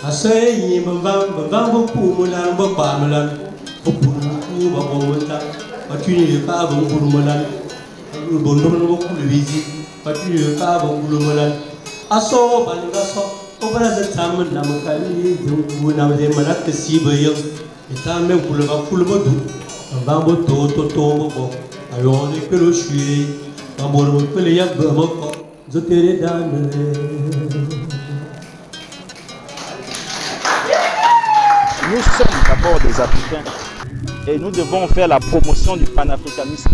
Asai bambang bopumulan bopamalan bopulu babomota patuni ka bopumulan bondom bopuluizi patuni ka bopumulan aso balingaso obara zatam namakali buna de malak sibayo etame kulba kulba du bambang to bo ayo de kelo shui bambor bopele yak bamako zotere danere. Nous sommes d'abord des Africains et nous devons faire la promotion du panafricanisme.